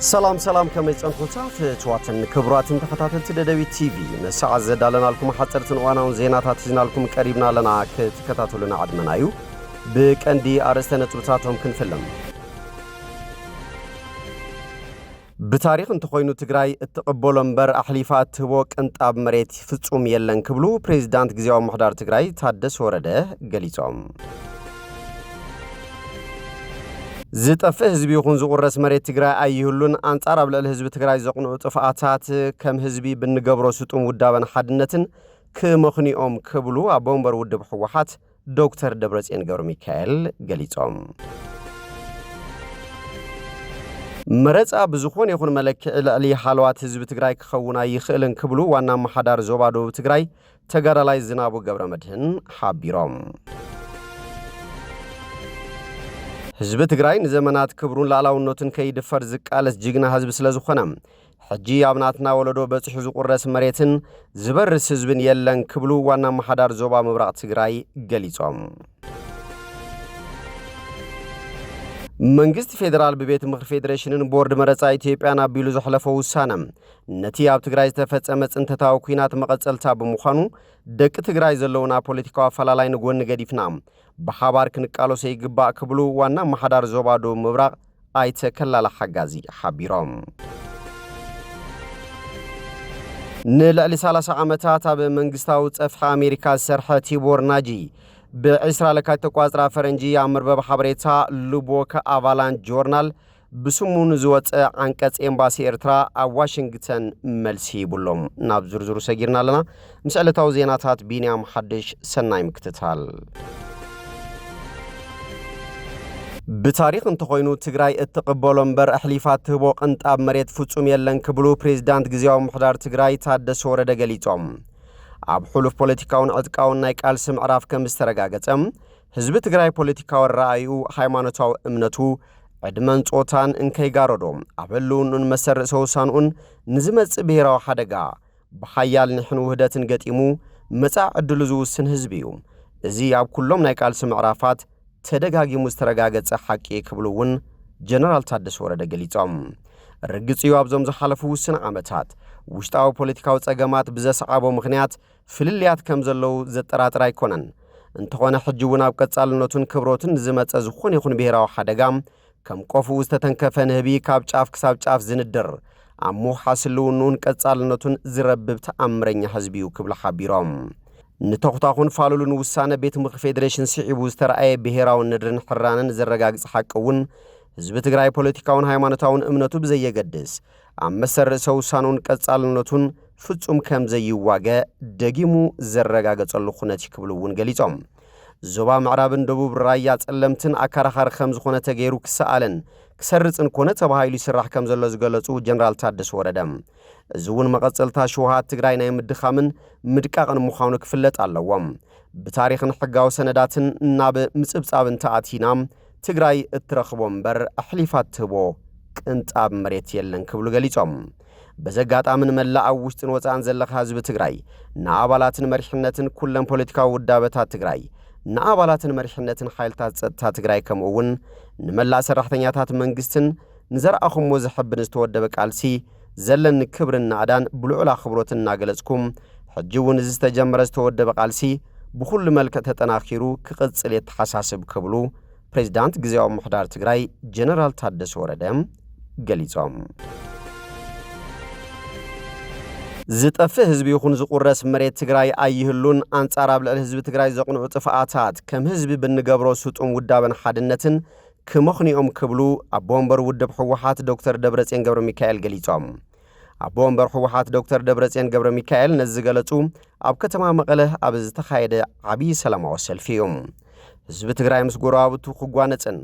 سلام كما يصنفوتات تواتن كبراتن تخطاتل ددوي تي في مساع زدالنا لكم حصرتن وانا زيناتات زينا لكم قريبنا لنا كتكتاتلنا عدمنايو بكندي ارستن نطبطاتهم كنفلم بتاريخ انتخوينو تግራይ اتقبلوا منبر احليفات هو قنطاب مريت ፍጹም የለን ክብሉ ፕሬዝዳንት ግዚያው ምሕዳር ትግራይ ታደሰ ወረደ ገሊጾም زطف حزب يخون زقرس مريت تግራይ ايهلون انصار ابلل حزب تግራይ زقنو طفاعات كم حزبي بنغبرو سطوم ودابن حدنتن كمخنيኦም كبلو ابومبر ودب حوحات دكتور دبرጽዮን ገብረ ሚካኤል ገሊጾም مرص بزخون يخون ملك علي حلوات حزب تግራይ كخونا يخلن كبلو وانا محدار زوبادو تግራይ تگارالاي زنابو ገብረ መድህን حبيروم حزب تግራይ نزمنات كبرون لالاونوتن كيدفر زقالس جيغنا حزب ስለዝኾነ حجي ابناتنا ولدو بصح زقرس مريتن زبرس حزبن يلن كبلو وانا محدار زوبا مبراق تግራይ ገሊጾም መንግስት ፌደራል በቤት ምክር ፌዴሬሽንን ቦርድ መረጻ ኢትዮጵያና ቢሉ ዘحلፈው ውሳነም ነቲ ኣብ ትግራይ ተፈጸመ ጽንተታው ኩናት መቀጸልታ በመሆኑ ደቅ ትግራይ ዘለውና ፖለቲካው አፈላላይ ንጎን ገዲፍና በሐባር ክንቃሎሰ ይግባ ክብሉ ዋና ማሐዳር ዞባዶ መብራቅ አይተከላላ ሐጋዚ ሐቢሮም ንለሊ 30 ዓመታት ኣብ መንግስታው ጸፍሐ አሜሪካ ሰርሐ ቲቦር ናጂ በእስራኤል ለካት ተቋጽራ ፈረንጂ ያምርበብ ሐብሬታ ሉቦካ አቫላን ጆርናል በስሙን ዝወፀ አንቀጽ ኤምባሲ ኤርትራ አዋሽንግተን መልሲ ብሎም ናብ ዝርዝሩ ሰጊርናለና ምስዕለታው ዜናታት ቢኒያም ሐድሽ ሰናይ ምክትታል بتاريخ انتخوينو تግራይ اتقبلوا منبر احليفات ህቦ ቅንጣብ መሬት ፍጹም የለን ክብሉ ፕሬዝዳንት ግዚያው ምሕዳር ትግራይ ታደሰ ወረደ ገሊጾም ኣብ حلف ፖለቲካውን ዕጥቃውን ናይ ቃል ስም ዕራፍ ከም ዝተረጋገጸም ህዝብ ትግራይ ፖለቲካው ራእዩ ሃይማኖታው እምነቱ ዕድመን ጾታን እንከይጋረዶም አበሉን መሰር ሰውሳኑን ንዝመጽ ብሔራው ሓደጋ በሐያል ንሕኑ ውህደትን ገጢሙ መጻዕ ዕድሉ ዝውስን ህዝብዩ እዚ ኣብ ኩሎም ናይ ቃል ስም ዕራፋት ተደጋጊሙ ዝተረጋገጸ ሐቂ ክብሉውን ጀነራል ታደሰ ወረደ ገሊጾም ርግጽዩ ኣብዞም ዝሓለፉ ውስን ዓመታት ውሽጣው ፖለቲካው ጸገማት ብዘሰዓቦ ምኽንያት ፍልልያት ከም ዘለው ዘጠራጥር አይኮነን እንተኾነ ሕጅውን ኣብ ቀጻልነቱን ክብሮትን ዝመጸ ዝኹን ይኹን ብሔራው ሓደጋ ከም ቆፉ ዝተተንከፈ ንህቢ ካብ ጫፍ ክሳብ ጫፍ ዝንድር ኣሙ ሓስሉውን ቀጻልነቱን ዝረብብ ተኣምረኛ ህዝቢዩ ክብል ሓቢሮም ንተኽታኹን ፋሉሉን ውሳነ ቤት ምክር ፌዴሬሽን ሲዒቡ ዝተረኣየ ብሔራው ንድርን ሕራንን ዘረጋግጽ ሐቅውን ህዝብ ትግራይ ፖለቲካውን ሃይማኖታውን እምነቱ ብዘየገድስ ኣብ መሰር ሰውሳኑን ቀጻልነቱን ፍጹም ከም ዘይዋገ ደጊሙ ዘረጋገጸሉ ኹነት ክብሉውን ገሊጾም ዞባ ምዕራብን ደቡብ ራያ ጸለምትን አካራኻር ከም ዝኾነ ተገይሩ ክሰአለን ክሰርጽን ኮነ ተባሃይሉ ይስራሕ ከም ዘሎ ዝገለጹ ጀነራል ታደሰ ወረደም እዙውን መቀጸልታ ሸውሃት ትግራይ ናይ ምድኻምን ምድቃቕን ምዃኑ ክፍለጥ ኣለዎም ብታሪኽን ሕጋው ሰነዳትን ናብ ምጽብጻብን ተኣቲናም ትግራይ እትረኽቦ መንበር አሕሊፋት ህቦ ቅንጣብ መሬት የለን ክብሉ ገሊጾም በዘጋጣምን መላእ ውሽጥን ወፃን ዘለኻ ህዝብ ትግራይ ንኣባላትን መሪሕነትን ኩለም ፖለቲካው ውዳበታት ትግራይ ንኣባላትን መሪሕነትን ሓይልታት ጸጥታ ትግራይ ከምኡውን ንመላእ ሰራሕተኛታት መንግስትን ንዘርኣኹሞ ዝሕብን ዝተወደበ ቃልሲ ዘለን ክብርን ናዕዳን ብልዑል ኣኽብሮትን እናገለጽኩም ሕጅውን ዝተጀመረ ዝተወደበ ቃልሲ ብኹሉ መልክዕ ተጠናኺሩ ክቕጽል የተሓሳስብ ክብሉ ፕሬዝዳንት ግዚያው ምሕዳር ትግራይ ጀነራል ታደሰ ወረደ ገሊጾም ዝጠፍ ህዝብ ይኹን ዝቁረስ መሬት ትግራይ አይህሉን አንጻር አብለል ህዝብ ትግራይ ዘቕንዑ ጥፋአታት ከም ህዝብ ብንገብሮ ስጡም ውዳበን ሓድነትን ክመኽኒኦም ክብሉ አቦምበር ውድብ ሕወሓት ዶክተር ደብረጽዮን ገብረ ሚካኤል ገሊጾም አቦምበር ሕወሓት ዶክተር ደብረጽዮን ገብረ ሚካኤል ነዝገለጹ ኣብ ከተማ መቐለ ኣብ ዝተኻየደ ዓብይ ሰላማዊ ሰልፊ እዮም ህዝብ ትግራይ ምስ ጎረባብቱ ክጓነጽን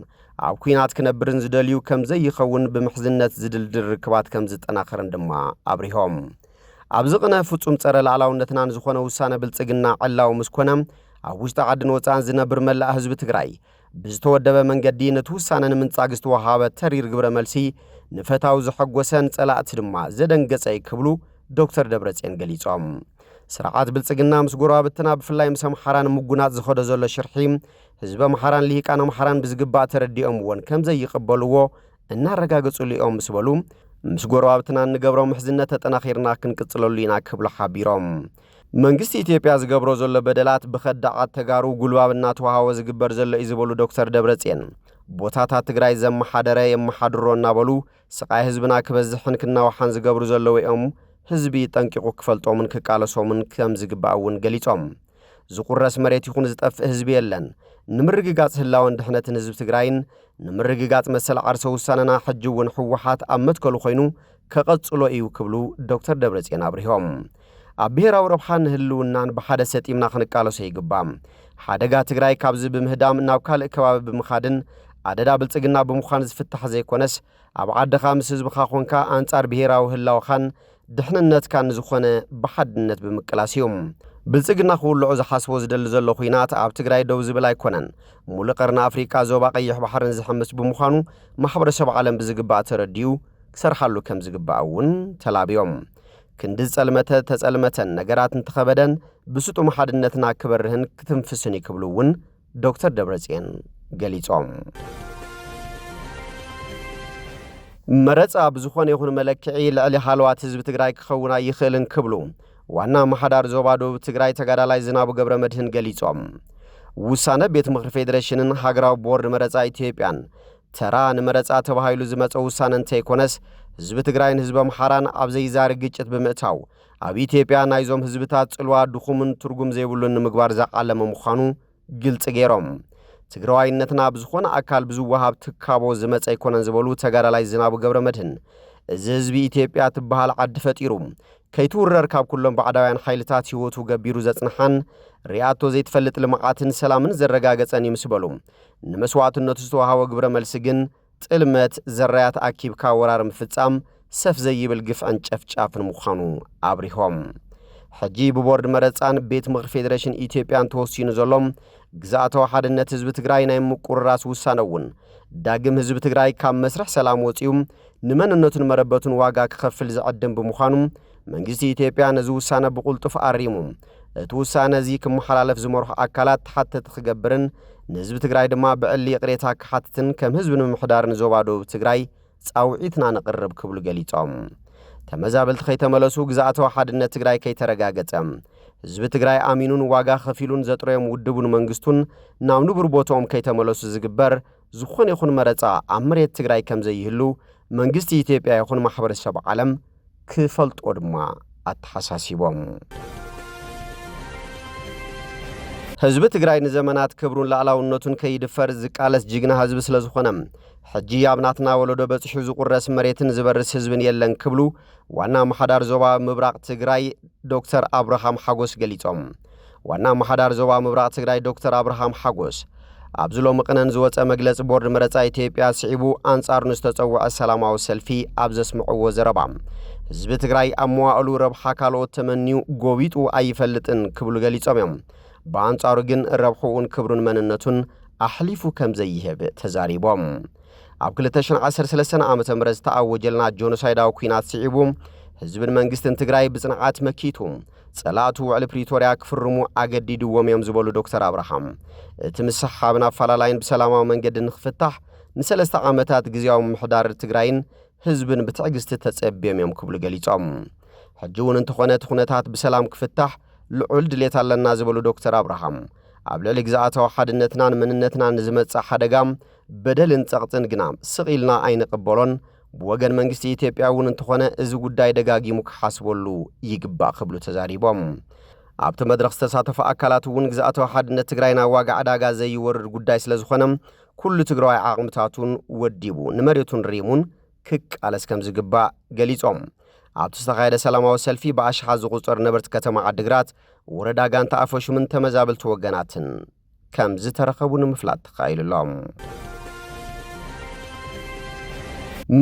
ኣብ ኩናት ክነብርን ዝደልዩ ከም ዘይኸውን ብምሕዝነት ዝድልድል ርክባት ከም ዝጠናኸርን ድማ ኣብሪሆም ኣብ ዝቕነ ፍጹም ጸረ ላዕላውነትናን ዝኾነ ውሳነ ብልጽግና ዕላው ምስኮነ ኣብ ውሽጢ ዓድን ወፃን ዝነብር መላእ ህዝብ ትግራይ ብዝተወደበ መንገዲ ነቲ ውሳነ ንምንጻግ ዝተወሃበ ተሪር ግብረ መልሲ ንፈታው ዝሐጎሰን ጸላእቲ ድማ ዘደንገጸ ክብሉ ዶክተር ደብረጽዮን ገሊጾም ስርዓት ብልጽግና ምስ ጎረባብትና ብፍላይ ምስ ኣምሓራን ምጉናት ዝኸደ ዘሎ ሽርሒ ህዝብ ኣምሓራን ልሂቃን ኣምሓራን ብዝግባእ ተረዲኦም ወን ከም ዘይቕበልዎ እናረጋገጹ ሊኦም ምስበሉ ምስ ጎረባብትና ንገብሮም ምሕዝነት ተጠናኺርና ክንቅጽለሉ ኢና ክብሉ ሓቢሮም መንግስቲ ኢትዮጵያ ዝገብሮ ዘሎ በደላት ብኸዳዓት ተጋሩ ጉልባብና ተዋሃወ ዝግበር ዘሎ እዩ ዝበሉ ዶክተር ደብረጽዮን ቦታታት ትግራይ ዘመሓደረ የመሓድሮ እናበሉ ስቃይ ህዝብና ክበዝሕን ክናወሓን ዝገብሩ ዘለዉ እዮም ህዝቢ ጠንቂቁ ክፈልጦምን ክቃለሶምን ከም ዝግባእውን ገሊጾም ዝቁረስ መሬት ይኹን ዝጠፍእ ህዝቢ የለን ንምርግጋጽ ህላወን ድሕነትን ህዝቢ ትግራይን ንምርግጋጽ መሰል ዓርሰ ውሳነና ሕጂ እውን ሕወሓት ኣብ መትከሉ ኮይኑ ከቐጽሎ እዩ ክብሉ ዶክተር ደብረጽዮን አብርሆም ኣብ ብሔራዊ ረብሓን ህልውናን ብሓደ ሰጢምና ክንቃለሶ ይግባእ ሓደጋ ትግራይ ካብዚ ብምህዳም ናብ ካልእ ከባቢ ብምኻድን ኣደዳ ብልጽግና ብምዃን ዝፍታሕ ዘይኮነስ ኣብ ዓድኻ ምስ ህዝብኻ ኮንካ ኣንጻር ብሔራዊ ህላወኻን ድሕንነትካን ዝኾነ ብሓድነት ብምቅላስ እዮም ብልጽግና ክውልዑ ዝሓስቦ ዝደሊ ዘሎ ኩናት ኣብ ትግራይ ደው ዝብል ኣይኮነን ሙሉእ ቀርኒ ኣፍሪካ ዞባ ቀይሕ ባሕርን ዝሕምስ ብምዃኑ ማሕበረሰብ ዓለም ብዝግባእ ተረዲዩ ክሰርሓሉ ከም ዝግባእ እውን ተላብዮም ክንዲ ተጸልመተን ነገራት እንትኸበደን ብስጡም ሓድነትና ክበርህን ክትንፍስን ይክብሉ እውን ዶክተር ደብረጽዮን ገሊጾም መረጻ ብዝኾነ ይኹን መለክዒ ልዕሊ ሃልዋት ህዝቢ ትግራይ ክኸውና ይኽእልን ክብሉ ዋና ማሓዳር ዞባ ደቡብ ትግራይ ተጋዳላይ ዝናቡ ገብረ መድህን ገሊጾም ውሳነ ቤት ምክሪ ፌደሬሽንን ሃገራዊ ቦርድ መረጻ ኢትዮጵያን ተራ ንመረጻ ተባሂሉ ዝመጸ ውሳነ እንተይኮነስ ህዝቢ ትግራይን ህዝቢ ኣምሓራን ኣብ ዘይዛሪ ግጭት ብምእታው ኣብ ኢትዮጵያ ናይዞም ህዝብታት ጽልዋ ድኹምን ትርጉም ዘይብሉን ንምግባር ዘዓለመ ምዃኑ ግልጽ ገይሮም ትግራዋይነትና ብዝኾነ ኣካል ብዝወሃብ ትካቦ ዝመጸ ኣይኮነን ዝበሉ ተጋዳላይ ዝናቡ ገብረ መድህን እዚ ህዝቢ ኢትዮጵያ ትበሃል ዓዲ ፈጢሩ ከይትውረር ካብ ኩሎም ባዕዳውያን ሓይልታት ህይወቱ ገቢሩ ዘጽንሓን ሪኣቶ ዘይትፈልጥ ልምዓትን ሰላምን ዘረጋገጸን ይምስበሉ ንመስዋዕትነቱ ዝተዋሃወ ግብረ መልሲ ግን ጥልመት ዘራያት ኣኪብካ ወራር ምፍጻም ሰፍ ዘይብል ግፍዕን ጨፍጫፍን ምዃኑ አብሪሆም ሕጂ ብቦርድ መረጻን ቤት ምክሪ ፌደሬሽን ኢትዮጵያን ተወሲኑ ዘሎም ግዛእታዊ ሓድነት ህዝቢ ትግራይ ናይ ምቁርራስ ውሳነውን ዳግም ህዝቢ ትግራይ ካብ መስርሕ ሰላም ወፂኡ ንመንነቱን መረበቱን ዋጋ ክኸፍል ዝዕድም ብምዃኑ መንግስቲ ኢትዮጵያ ነዚ ውሳነ ብቁልጡፍ ኣሪሙ እቲ ውሳነ እዚ ክመሓላለፍ ዝመርሑ ኣካላት ተሓተት ክገብርን ንህዝቢ ትግራይ ድማ ብዕሊ ቅሬታ ክሓትትን ከም ህዝቢ ንምሕዳርን ዞባ ደቡብ ትግራይ ጻውዒትና ነቕርብ ክብሉ ገሊጾም ተመዛበልቲ ከይተመለሱ ግዛእታዊ ሓድነት ትግራይ ከይተረጋገጸ ህዝቢ ትግራይ ኣሚኑን ዋጋ ኸፊሉን ዘጥረዮም ውድቡን መንግስቱን ናብ ንቡር ቦታኦም ከይተመለሱ ዝግበር ዝኾነ ይኹን መረጻ ኣብ መሬት ትግራይ ከም ዘይህሉ መንግስቲ ኢትዮጵያ ይኹን ማሕበረሰብ ዓለም ክፈልጦ ድማ ኣተሓሳሲቦም ህዝቢ ትግራይ ንዘመናት ክብሩን ላዕላውነቱን ከይድፈር ዝቃለስ ጅግና ህዝቢ ስለ ዝኾነ ሕጂ ኣብናትና ወለዶ በጽሑ ዝቁረስ መሬትን ዝበርስ ህዝብን የለን ክብሉ ዋና ማሓዳር ዞባ ምብራቕ ትግራይ ዶክተር አብርሃም ሓጎስ ገሊጾም ዋና ማሓዳር ዞባ ምብራቕ ትግራይ ዶክተር አብርሃም ሓጎስ ኣብዚ ሎሚ ቅነን ዝወፀ መግለፂ ቦርድ መረጻ ኢትዮጵያ ስዒቡ ኣንጻር ንዝተጸውዐ ሰላማዊ ሰልፊ ኣብ ዘስምዕዎ ዘረባ ህዝቢ ትግራይ ኣብ መዋእሉ ረብሓ ካልኦት ተመኒዩ ጎቢጡ ኣይፈልጥን ክብሉ ገሊጾም እዮም በአንጻሩ ግን ረብሑን ክብሩን መንነቱን ኣሕሊፉ ከም ዘይህብ ተዛሪቦም ኣብ 2013 ዓመተ ምህረት ዝተኣወጀልና ጆኖሳይዳዊ ኩናት ስዒቡ ህዝብን መንግስትን ትግራይ ብጽንዓት መኪቱ ጸላቱ ውዕል ፕሪቶሪያ ክፍርሙ ኣገዲድዎም እዮም ዝበሉ ዶክተር አብርሃም እቲ ምስሓብን ኣፈላላይን ብሰላማዊ መንገዲ ንኽፍታሕ ንሰለስተ ዓመታት ግዚያዊ ምሕዳር ትግራይን ህዝብን ብትዕግስቲ ተጸብዮም እዮም ክብሉ ገሊጾም ሕጂ እውን እንተኾነ እቲ ኩነታት ብሰላም ክፍታሕ ልዑል ድሌት ኣለና ዝበሉ ዶክተር አብርሃም ኣብ ልዕሊ ግዛእታዊ ሓድነትናን መንነትናን ዝመጽእ ሓደጋ በደልን ጸቕጥን ግና ስቒልና ኣይንቕበሎን ብወገን መንግስቲ ኢትዮጵያ እውን እንተኾነ እዚ ጉዳይ ደጋጊሙ ክሓስበሉ ይግባእ ክብሉ ተዛሪቦም ኣብቲ መድረኽ ዝተሳተፉ ኣካላት እውን ግዛእታዊ ሓድነት ትግራይ ናብ ዋጋ ዕዳጋ ዘይወርድ ጉዳይ ስለ ዝኾነ ኩሉ ትግራዋይ ዓቕምታቱን ወዲቡ ንመሬቱን ሪሙን ክቃለስ ከም ዝግባእ ገሊጾም ኣብቲ ዝተኻየደ ሰላማዊ ሰልፊ ብኣሽሓት ዝቝጸር ነበርቲ ከተማ ዓዲግራት ወረዳ ጋንታ ኣፈሹምን ተመዛበልቲ ወገናትን ከም ዝተረኸቡ ንምፍላጥ ተኻኢሉሎም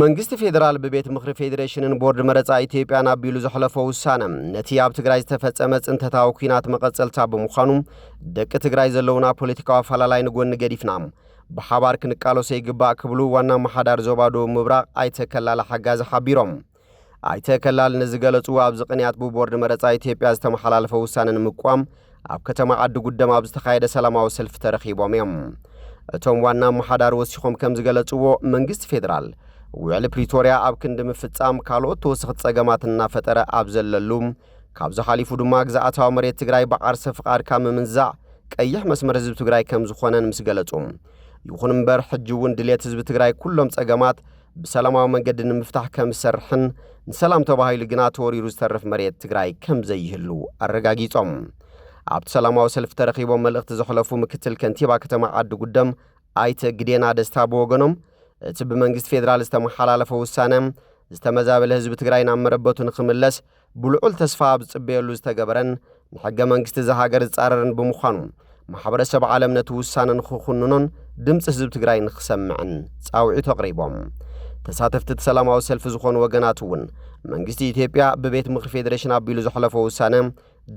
መንግስቲ ፌደራል በቤት ምክሪ ፌደሬሽንን ቦርድ መረጻ ኢትዮጵያን ኣቢሉ ዘሕለፈ ውሳነ ነቲ ኣብ ትግራይ ዝተፈጸመ ጽንተታዊ ኩናት መቐጸልታ ብምዃኑ ደቂ ትግራይ ዘለውና ፖለቲካዊ ኣፈላላይ ንጎኒ ገዲፍና ብሓባር ክንቃለሶ ይግባእ ክብሉ ዋና ማሓዳር ዞባ ደቡብ ምብራቕ ኣይተከላለ ሓጋዝ ሓቢሮም ኣይተከላል ንዝገለጹ ኣብ ዝቕንያት ብቦርድ መረጻ ኢትዮጵያ ዝተመሓላለፈ ውሳነ ንምቋም ኣብ ከተማ ዓዲ ጉደም ኣብ ዝተኻየደ ሰላማዊ ሰልፊ ተረኺቦም እዮም እቶም ዋና ማሓዳር ወሲኾም ከም ዝገለጽዎ መንግስቲ ፌደራል ውዕል ፕሪቶሪያ ኣብ ክንዲ ምፍጻም ካልኦት ተወሰኽቲ ጸገማትና ፈጠረ ኣብ ዘለሉም ካብዚ ሓሊፉ ድማ ግዛኣታዊ መሬት ትግራይ ብዓርሰ ፍቓድ ካብ ምምንዛዕ ቀይሕ መስመር ህዝቢ ትግራይ ከም ዝኾነን ምስ ገለጹ ይኹን እምበር ሕጂ እውን ድሌት ህዝቢ ትግራይ ኩሎም ጸገማት ብሰላማዊ መንገዲ ንምፍታሕ ከም ዝሰርሕን ንሰላም ተባሂሉ ግና ተወሪሩ ዝተርፍ መሬት ትግራይ ከም ዘይህሉ ኣረጋጊጾም ኣብቲ ሰላማዊ ሰልፊ ተረኺቦም መልእኽቲ ዘሕለፉ ምክትል ከንቲባ ከተማ ዓዲ ጉደም ኣይተ ግዴና ደስታ ብወገኖም እቲ ብመንግስቲ ፌደራል ዝተመሓላለፈ ውሳነ ዝተመዛበለ ህዝቢ ትግራይ ናብ መረበቱ ንኽምለስ ብልዑል ተስፋ ብጽበየሉ ዝተገበረን ንሕገ መንግስቲ ዝሃገር ዝጻረርን ብምዃኑ ማሕበረሰብ ዓለም ነቲ ውሳነ ንኽኹንኖን ድምፂ ህዝቢ ትግራይ ንኽሰምዕን ጻውዒቱ ኣቕሪቦም ተሳተፍቲ ሰላማዊ ሰልፊ ዝኾኑ ወገናት እውን መንግስቲ ኢትዮጵያ ብቤት ምክሪ ፌደሬሽን ኣቢሉ ዘሕለፈ ውሳነ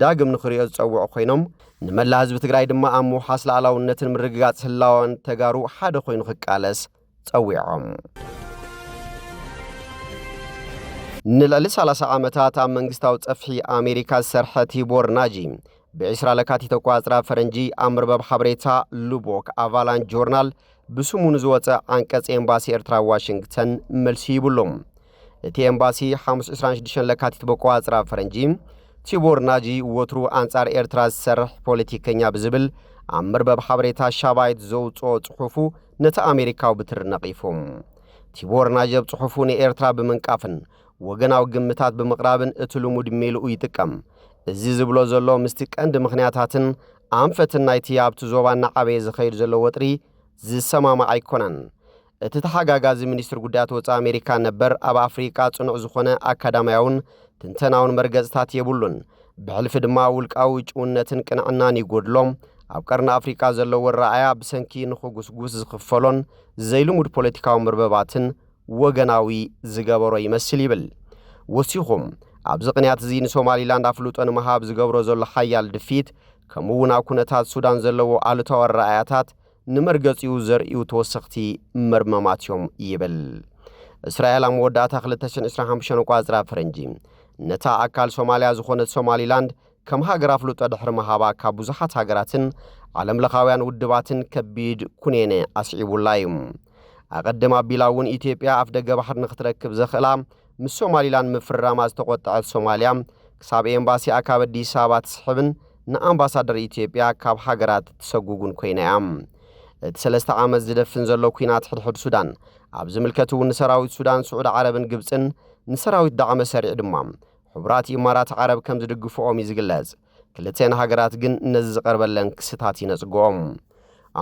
ዳግም ንኽሪኦ ዝጸውዑ ኮይኖም ንመላ ህዝቢ ትግራይ ድማ ኣብ ምውሓስ ሉዓላውነትን ምርግጋጽ ህላወን ተጋሩ ሓደ ኮይኑ ክቃለስ ጸዊዖም ንልዕሊ 30 ዓመታት ኣብ መንግስታዊ ጸፍሒ ኣሜሪካ ዝሰርሐ ቲቦር ናጂ ብ20 ለካቲት ተቋጽራ ፈረንጂ ኣብ መርበብ ሓበሬታ ሉቦክ ኣቫላንች ጆርናል ብስሙ ንዝወፀ አንቀጽ ኤምባሲ ኤርትራ ዋሽንግተን መልሲ ይብሎም እቲ ኤምባሲ 526 ለካቲት በቋጽራ ፈረንጂ ቲቦር ናጂ ወትሩ አንጻር ኤርትራ ዝሰርሕ ፖለቲከኛ ብዝብል ኣብ መርበብ ሓበሬታ ሻባይት ዘውፅኦ ጽሑፉ ነቲ ኣሜሪካዊ ብትር ነቒፎም ቲቦር ናጂ ኣብ ጽሑፉ ንኤርትራ ብምንቃፍን ወገናዊ ግምታት ብምቕራብን እቲ ልሙድ ሜልኡ ይጥቀም እዚ ዝብሎ ዘሎ ምስቲ ቀንዲ ምኽንያታትን ኣንፈትን ናይቲ ኣብቲ ዞባ እናዓበየ ዝኸይድ ዘሎ ወጥሪ ዝሰማማዕ ኣይኮነን እቲ ተሓጋጋዚ ሚኒስትር ጉዳያት ወፃኢ ኣሜሪካ ነበር ኣብ ኣፍሪቃ ጽኑዕ ዝኾነ ኣካዳምያውን ትንተናውን መርገጽታት የብሉን ብሕልፊ ድማ ውልቃዊ ጭውነትን ቅንዕናን ይጎድሎም ኣብ ቀርኒ ኣፍሪቃ ዘለዎ ረኣያ ብሰንኪ ንኽጉስጉስ ዝኽፈሎን ዘይልሙድ ፖለቲካዊ መርበባትን ወገናዊ ዝገበሮ ይመስል ይብል ወሲኹም ኣብዚ ቅንያት እዚ ንሶማሊላንድ ኣፍልጦ ንምሃብ ዝገብሮ ዘሎ ሓያል ድፊት ከምኡውን ኣብ ኩነታት ሱዳን ዘለዎ ኣሉታዊ ረኣያታት ንመርገጺኡ ዘርእዩ ተወሰኽቲ መርመማት እዮም ይብል እስራኤል ኣብ መወዳእታ 2025 ቋጽራ ፈረንጂ ነታ ኣካል ሶማልያ ዝኾነት ሶማሊላንድ ከም ሃገር ኣፍልጦ ድሕሪ ምሃባ ካብ ብዙሓት ሃገራትን ዓለም ለኻውያን ውድባትን ከቢድ ኩነኔ ኣስዒቡላ እዩ ኣቐድማ ኣቢላ እውን ኢትዮጵያ ኣፍ ደገ ባሕሪ ንኽትረክብ ዘኽእላ ምስ ሶማሊላንድ ምፍራማ ዝተቆጠዐት ሶማልያ ክሳብ ኤምባሲ ኣካብ ኣዲስ ኣበባ ትስሕብን ንኣምባሳደር ኢትዮጵያ ካብ ሃገራት ትሰጉጉን ኮይና እያ እቲ 3 ዓመት ዝደፍን ዘሎ ኩናት ሕድሕድ ሱዳን ኣብ ዝምልከት እውን ንሰራዊት ሱዳን ስዑድ ዓረብን ግብፅን ንሰራዊት ዳዕመ ሰሪዕ ድማ ሕቡራት ኢማራት ዓረብ ከም ዝድግፍኦም ይዝግለጽ ክልተን ሃገራት ግን ነዚ ዝቐርበለን ክስታት ይነጽግኦም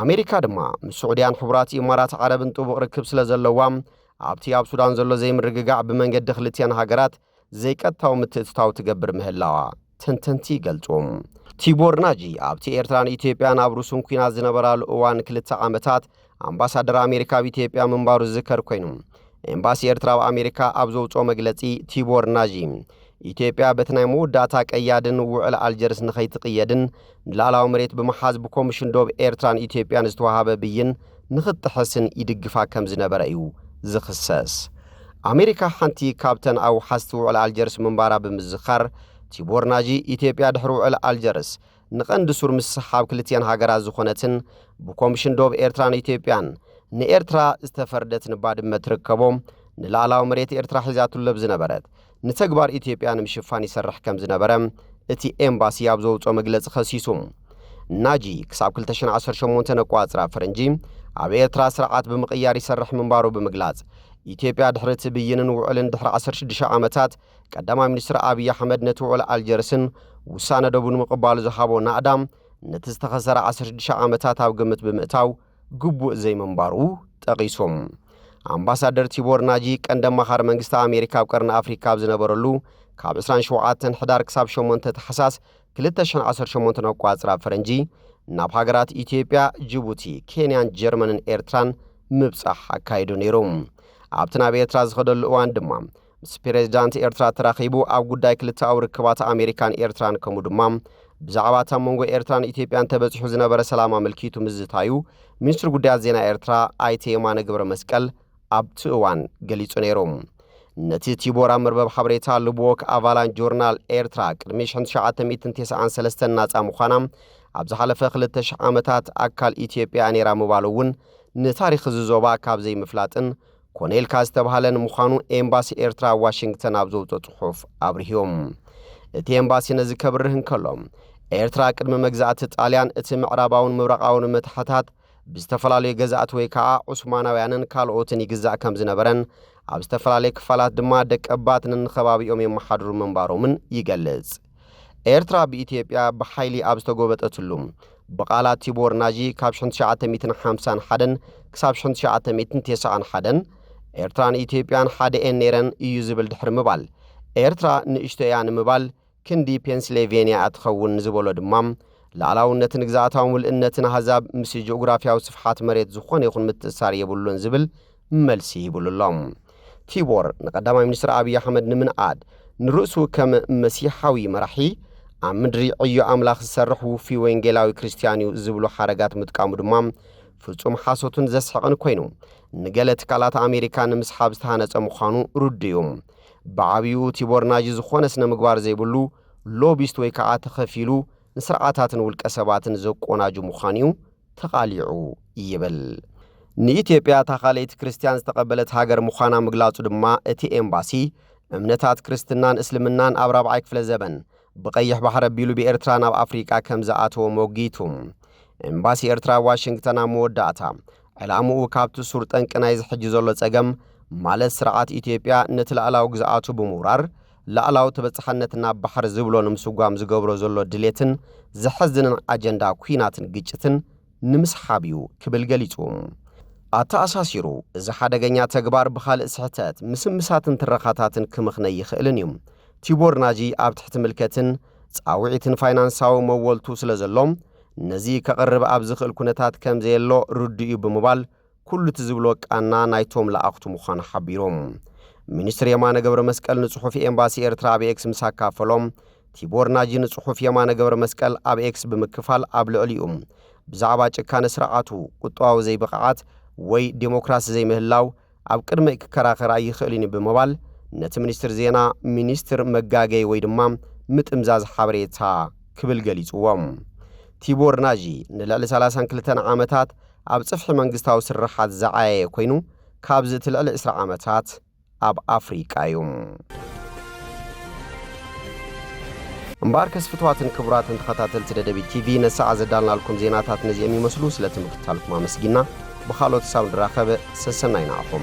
ኣሜሪካ ድማ ምስ ስዑድያን ሕቡራት ኢማራት ዓረብን ጥቡቕ ርክብ ስለ ዘለዋ ኣብቲ ኣብ ሱዳን ዘሎ ዘይምርግጋዕ ብመንገዲ ክልተን ሃገራት ዘይቀጥታዊ ምትእትታው ትገብር ምህላዋ ተንተንቲ ይገልጹም ቲቦር ናጂ ኣብቲ ኤርትራን ኢትዮጵያን ኣብ ሩስን ኩናት ዝነበራሉ እዋን 2 ዓመታት ኣምባሳደር ኣሜሪካ ኣብ ኢትዮጵያ ምንባሩ ዝዝከር ኮይኑ ኤምባሲ ኤርትራ ኣብ ኣሜሪካ ኣብ ዘውፅኦ መግለጺ ቲቦር ናጂ ኢትዮጵያ በቲ ናይ መወዳእታ ቀያድን ውዕል ኣልጀርስ ንኸይትቕየድን ንላዕላዊ መሬት ብምሓዝ ብኮሚሽን ዶብ ኤርትራን ኢትዮጵያን ዝተዋሃበ ብይን ንኽጥሕስን ይድግፋ ከም ዝነበረ እዩ ዝኽሰስ ኣሜሪካ ሓንቲ ካብተን ኣብ ሓስቲ ውዕል ኣልጀርስ ምንባራ ብምዝኻር ቲቦር ናጂ ኢትዮጵያ ድሕሪ ውዕል ኣልጀርስ ንቐንዲ ሱር ምስሓብ ክልተን ሃገራት ዝኾነትን ብኮሚሽን ዶብ ኤርትራን ኢትዮጵያን ንኤርትራ ዝተፈርደት ንባድመ ትርከቦም ንላዕላዊ መሬት ኤርትራ ሒዛትለብ ዝነበረት ንተግባር ኢትዮጵያ ንምሽፋን ይሰርሕ ከም ዝነበረ እቲ ኤምባሲ ኣብ ዘውፅኦ መግለጺ ኸሲሱ ናጂ ክሳብ 2018 ቋጽራ ፈረንጂ ኣብ ኤርትራ ስርዓት ብምቕያር ይሰርሕ ምንባሩ ብምግላጽ ኢትዮጵያ ድሕሪ እቲ ብይንን ውዕልን ድሕሪ 16 ዓመታት ቀዳማይ ሚኒስትር ኣብይ ኣሕመድ ነቲ ውዕል ኣልጀርስን ውሳነ ደቡን ምቕባሉ ዝሃቦ ናዕዳም ነቲ ዝተኸሰረ 16 ዓመታት ኣብ ግምት ብምእታው ግቡእ ዘይምንባሩ ጠቒሶም ኣምባሳደር ቲቦር ናጂ ቀንደም መኻር መንግስቲ ኣሜሪካ ኣብ ቀርኒ ኣፍሪካ ኣብ ዝነበረሉ ካብ 27 ሕዳር ክሳብ 8 ታሕሳስ 2018 ቋጽራ ፈረንጂ ናብ ሃገራት ኢትዮጵያ ጅቡቲ ኬንያን ጀርመንን ኤርትራን ምብጻሕ ኣካይዱ ነይሮም ኣብቲ ናብ ኤርትራ ዝኸደሉ እዋን ድማ ምስ ፕሬዝዳንት ኤርትራ ተራኺቡ ኣብ ጉዳይ ክልተኣዊ ርክባት ኣሜሪካን ኤርትራን ከምኡ ድማ ብዛዕባ እታ መንጎ ኤርትራን ኢትዮጵያን ተበፂሑ ዝነበረ ሰላም ኣመልኪቱ ምዝታዩ ሚኒስትር ጉዳያት ዜና ኤርትራ ኣይተ የማነ ገብረ መስቀል ኣብቲ እዋን ገሊጹ ነይሮም ነቲ ቲቦር ኣብ መርበብ ሓበሬታ ልቦክ ኣቫላንች ጆርናል ኤርትራ ቅድሚ 1993 ናጻ ምዃና ኣብ ዝሓለፈ 2000 ዓመታት ኣካል ኢትዮጵያ ነይራ ምባሉ እውን ንታሪኽ ዝዞባ ካብ ዘይምፍላጥን ኮኔልካ ዝተባሃለን ምዃኑ ኤምባሲ ኤርትራ ዋሽንግተን ኣብ ዘውፅኦ ጽሑፍ አብርሂዮም እቲ ኤምባሲ ነዚ ከብርህን ከሎም ኤርትራ ቅድሚ መግዛእቲ ጣልያን እቲ ምዕራባውን ምብራቃውን መታሕታት ብዝተፈላለዩ ገዛእቲ ወይ ከዓ ዑስማናውያንን ካልኦትን ይግዛእ ከም ዝነበረን ኣብ ዝተፈላለዩ ክፋላት ድማ ደቀባትን ንኸባቢኦም የመሓድሩ መንባሮምን ይገልጽ ኤርትራ በኢትዮጵያ በኃይሊ ኣብ ዝተጎበጠትሉ በቃላት ቲቦር ናጂ ካብ 1951 ክሳብ 1991 ኤርትራን ኢትዮጵያን ሓደኤን ነረን እዩ ዝብል ድሕሪ ምባል ኤርትራ ንእሽቶያ ንምባል ክንዲ ፔንሲልቬንያ ኣትኸውን ዝበሎ ድማ ላዕላውነትን ግዛእታዊ ምልእነትን ኣህዛብ ምስ ጂኦግራፊያዊ ስፍሓት መሬት ዝኾነ ይኹን ምትእሳር የብሉን ዝብል መልሲ ይብሉሎም ቲቦር ንቀዳማይ ሚኒስትር አብይ አሕመድ ንምንኣድ ንርእሱ ከም መሲሓዊ መራሒ ኣብ ምድሪ ዕዮ ኣምላኽ ዝሰርሕ ውፊ ወንጌላዊ ክርስቲያንዩ ዝብሉ ሓረጋት ምጥቃሙ ድማ ፍጹም ሓሶቱን ዘስሕቕን ኮይኑ ንገለ ትካላት ኣሜሪካ ንምስሓብ ዝተሃነፀ ምዃኑ ሩድዩ ብዓብዩ ቲቦር ናጂ ዝኾነ ስነ ምግባር ዘይብሉ ሎቢስት ወይ ከዓ ተኸፊሉ ንስርዓታትን ውልቀ ሰባትን ዘቆናጁ ምዃኑ ተቃሊዑ ይብል ንኢትዮጵያ ታኻለይቲ ክርስቲያን ዝተቀበለት ሃገር ምዃና ምግላጹ ድማ እቲ ኤምባሲ እምነታት ክርስትናን እስልምናን ኣብ 4ይ ክፍለ ዘበን ብቀይሕ ባሕረ ቢሉ ብኤርትራ ናብ አፍሪካ ከም ዝኣተወ ሞጊቱ ኤምባሲ ኤርትራ ዋሽንግተን መወዳእታ ዕላምኡ ካብቲ ሱር ጠንቂ ናይ ዝሕጂ ዘሎ ጸገም ማለት ስርዓት ኢትዮጵያ ነቲ ላዕላዊ ግዛኣቱ ብምውራር ላዕላዊ ተበጻሕነትና ባሕር ዝብሎ ንምስጓም ዝገብሮ ዘሎ ድሌትን ዝሕዝንን አጀንዳ ኩናትን ግጭትን ንምስሓብዩ ክብል ገሊጹ ኣተኣሳሲሩ እዚ ሓደገኛ ተግባር ብኻልእ ስሕተት ምስምሳትን ትረኻታትን ክምኽነ ይኽእልን እዩ ቲቦር ናጂ ኣብ ትሕቲ ምልከትን ጻውዒትን ፋይናንሳዊ መወልቱ ስለ ዘሎም ነዚ ከቕርብ ኣብ ዝኽእል ኩነታት ከም ዘየሎ ሩድዩ ብምባል ኩሉ ትዝብሎ ቃና ናይቶም ለኣኽቱ ምዃኑ ሓቢሮም ሚኒስትር የማነ ገብረ መስቀል ንጽሑፍ ኤምባሲ ኤርትራ ኣብ ኤክስ ምሳካፈሎም ቲቦር ናጂ ንጽሑፍ የማነ ገብረ መስቀል ኣብ ኤክስ ብምክፋል ኣብ ልዕሊኡ ብዛዕባ ጭካነ ስርዓቱ ቁጠባዊ ዘይብቕዓት ወይ ዲሞክራሲ ዘይምህላው ኣብ ቅድመ ክከራኸር ኣይኽእልን ብምባል ነቲ ሚኒስትር ዜና ሚኒስትር መጋገይ ወይ ድማ ምጥምዛዝ ሓበሬታ ክብል ገሊጽዎም ቲቦር ናጂ ንልዕሊ 32 ዓመታት ኣብ ጽፍሒ መንግስታዊ ስራሓት ዝዓየየ ኮይኑ ካብዚ ትልዕሊ 20 ዓመታት ኣብ ኣፍሪቃ እዩ እምባር ከስፍትዋትን ክቡራትን ተኸታተልቲ ደደቢት ቲቪ ነሰዓ ዘዳልናልኩም ዜናታት ነዚኦም ይመስሉ ስለትምክታልኩም ኣመስጊና بخالوت ساوند راخبه سسنايناكم